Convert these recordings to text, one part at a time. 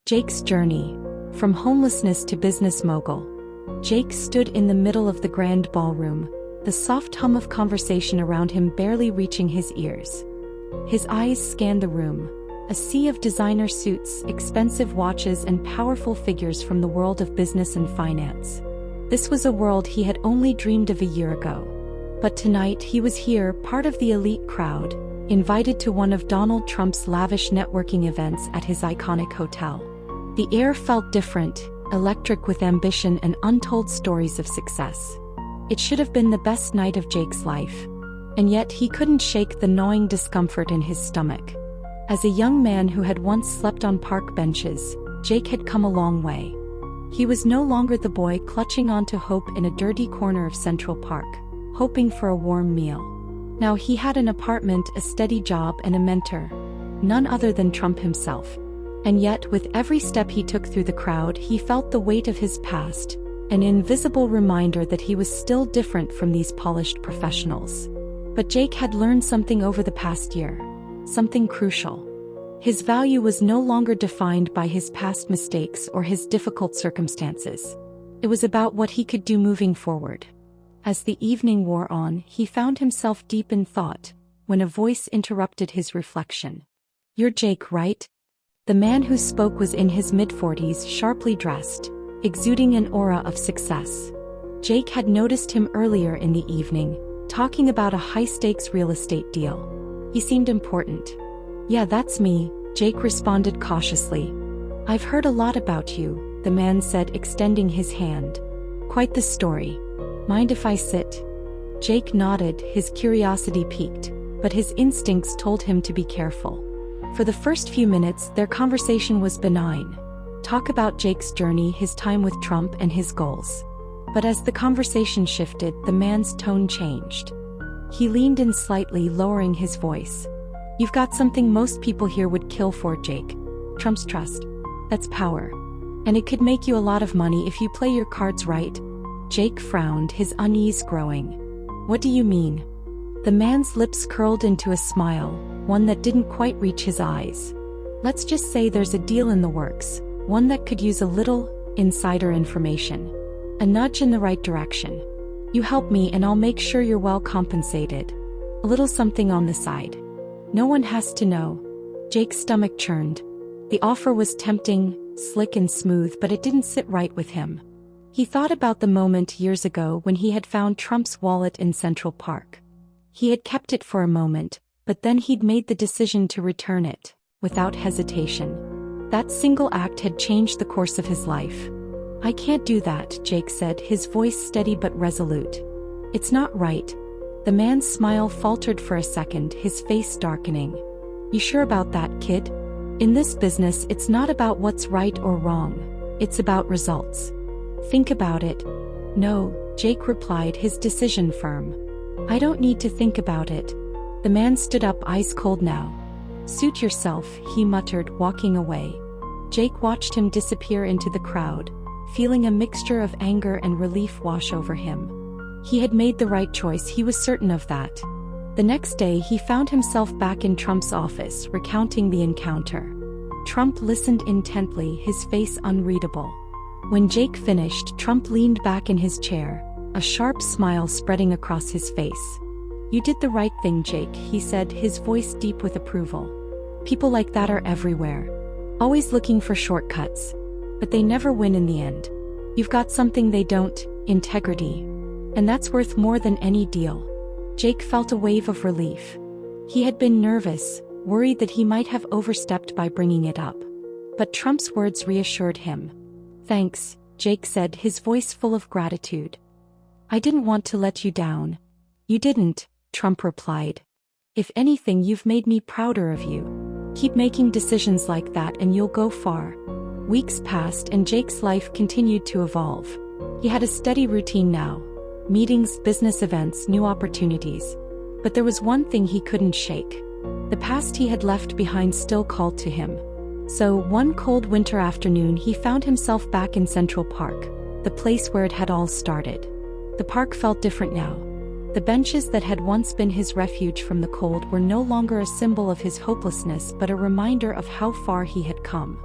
Jake's journey. From homelessness to business mogul. Jake stood in the middle of the grand ballroom, the soft hum of conversation around him barely reaching his ears. His eyes scanned the room, a sea of designer suits, expensive watches, and powerful figures from the world of business and finance. This was a world he had only dreamed of a year ago. But tonight he was here, part of the elite crowd, invited to one of Donald Trump's lavish networking events at his iconic hotel. The air felt different, electric with ambition and untold stories of success. It should have been the best night of Jake's life. And yet he couldn't shake the gnawing discomfort in his stomach. As a young man who had once slept on park benches, Jake had come a long way. He was no longer the boy clutching onto hope in a dirty corner of Central Park, hoping for a warm meal. Now he had an apartment, a steady job, and a mentor. None other than Trump himself. And yet, with every step he took through the crowd, he felt the weight of his past, an invisible reminder that he was still different from these polished professionals. But Jake had learned something over the past year. Something crucial. His value was no longer defined by his past mistakes or his difficult circumstances. It was about what he could do moving forward. As the evening wore on, he found himself deep in thought, when a voice interrupted his reflection. "You're Jake, right?" The man who spoke was in his mid-40s, sharply dressed, exuding an aura of success. Jake had noticed him earlier in the evening, talking about a high-stakes real estate deal. He seemed important. "Yeah, that's me," Jake responded cautiously. "I've heard a lot about you," the man said, extending his hand. "Quite the story. Mind if I sit?" Jake nodded, his curiosity piqued, but his instincts told him to be careful. For the first few minutes, their conversation was benign. Talk about Jake's journey, his time with Trump, and his goals. But as the conversation shifted, the man's tone changed. He leaned in slightly, lowering his voice. "You've got something most people here would kill for, Jake. Trump's trust. That's power. And it could make you a lot of money if you play your cards right." Jake frowned, his unease growing. "What do you mean?" The man's lips curled into a smile, one that didn't quite reach his eyes. "Let's just say there's a deal in the works, one that could use a little insider information. A nudge in the right direction. You help me and I'll make sure you're well compensated. A little something on the side. No one has to know." Jake's stomach churned. The offer was tempting, slick and smooth, but it didn't sit right with him. He thought about the moment years ago when he had found Trump's wallet in Central Park. He had kept it for a moment, but then he'd made the decision to return it, without hesitation. That single act had changed the course of his life. "I can't do that," Jake said, his voice steady but resolute. "It's not right." The man's smile faltered for a second, his face darkening. "You sure about that, kid? In this business, it's not about what's right or wrong. It's about results. Think about it." "No," Jake replied, his decision firm. "I don't need to think about it." The man stood up, ice cold now. "Suit yourself," he muttered, walking away. Jake watched him disappear into the crowd, feeling a mixture of anger and relief wash over him. He had made the right choice, he was certain of that. The next day he found himself back in Trump's office, recounting the encounter. Trump listened intently, his face unreadable. When Jake finished, Trump leaned back in his chair, a sharp smile spreading across his face. "You did the right thing, Jake," he said, his voice deep with approval. "People like that are everywhere. Always looking for shortcuts. But they never win in the end. You've got something they don't, integrity. And that's worth more than any deal." Jake felt a wave of relief. He had been nervous, worried that he might have overstepped by bringing it up. But Trump's words reassured him. "Thanks," Jake said, his voice full of gratitude. "I didn't want to let you down." "You didn't," Trump replied. "If anything, you've made me prouder of you. Keep making decisions like that and you'll go far." Weeks passed and Jake's life continued to evolve. He had a steady routine now. Meetings, business events, new opportunities. But there was one thing he couldn't shake. The past he had left behind still called to him. So, one cold winter afternoon he found himself back in Central Park, the place where it had all started. The park felt different now. The benches that had once been his refuge from the cold were no longer a symbol of his hopelessness but a reminder of how far he had come.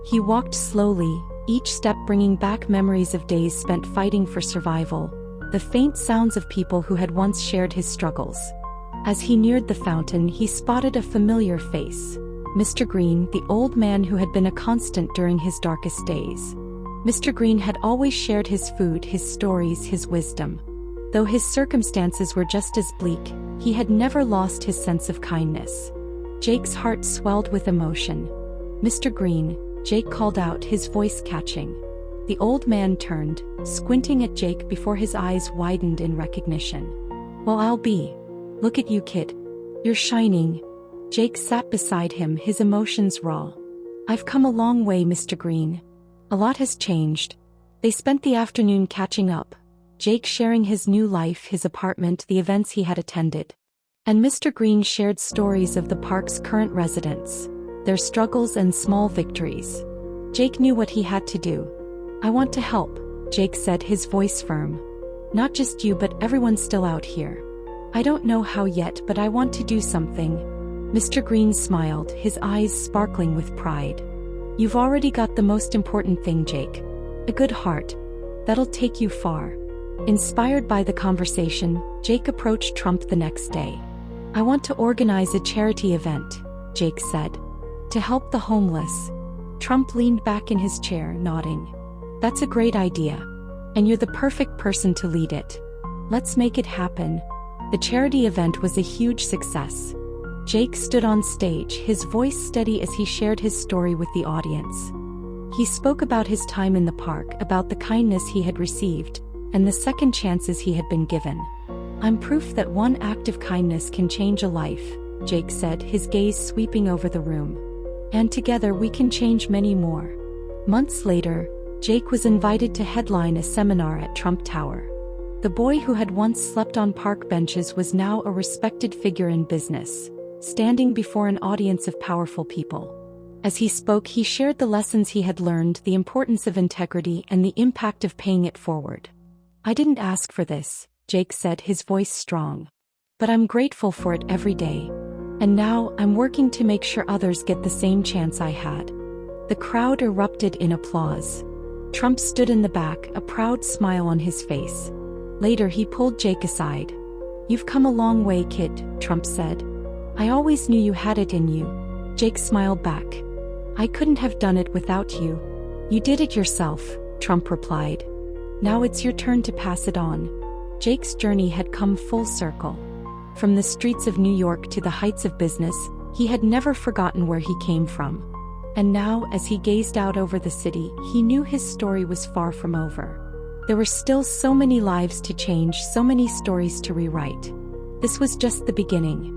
He walked slowly, each step bringing back memories of days spent fighting for survival, the faint sounds of people who had once shared his struggles. As he neared the fountain, he spotted a familiar face. Mr. Green, the old man who had been a constant during his darkest days. Mr. Green had always shared his food, his stories, his wisdom. Though his circumstances were just as bleak, he had never lost his sense of kindness. Jake's heart swelled with emotion. "Mr. Green," Jake called out, his voice catching. The old man turned, squinting at Jake before his eyes widened in recognition. "Well, I'll be. Look at you, kid. You're shining." Jake sat beside him, his emotions raw. "I've come a long way, Mr. Green. A lot has changed." They spent the afternoon catching up, Jake sharing his new life, his apartment, the events he had attended. And Mr. Green shared stories of the park's current residents, their struggles and small victories. Jake knew what he had to do. "I want to help," Jake said, his voice firm. "Not just you, but everyone still out here. I don't know how yet, but I want to do something." Mr. Green smiled, his eyes sparkling with pride. "You've already got the most important thing, Jake. A good heart. That'll take you far." Inspired by the conversation, Jake approached Trump the next day. "I want to organize a charity event," Jake said. "To help the homeless." Trump leaned back in his chair, nodding. "That's a great idea. And you're the perfect person to lead it. Let's make it happen." The charity event was a huge success. Jake stood on stage, his voice steady as he shared his story with the audience. He spoke about his time in the park, about the kindness he had received, and the second chances he had been given. "I'm proof that one act of kindness can change a life," Jake said, his gaze sweeping over the room. "And together we can change many more." Months later, Jake was invited to headline a seminar at Trump Tower. The boy who had once slept on park benches was now a respected figure in business, standing before an audience of powerful people. As he spoke, he shared the lessons he had learned, the importance of integrity and the impact of paying it forward. "I didn't ask for this," Jake said, his voice strong. "But I'm grateful for it every day. And now, I'm working to make sure others get the same chance I had." The crowd erupted in applause. Trump stood in the back, a proud smile on his face. Later, he pulled Jake aside. "You've come a long way, kid," Trump said. "I always knew you had it in you." Jake smiled back. "I couldn't have done it without you." "You did it yourself," Trump replied. "Now it's your turn to pass it on." Jake's journey had come full circle. From the streets of New York to the heights of business, he had never forgotten where he came from. And now, as he gazed out over the city, he knew his story was far from over. There were still so many lives to change, so many stories to rewrite. This was just the beginning.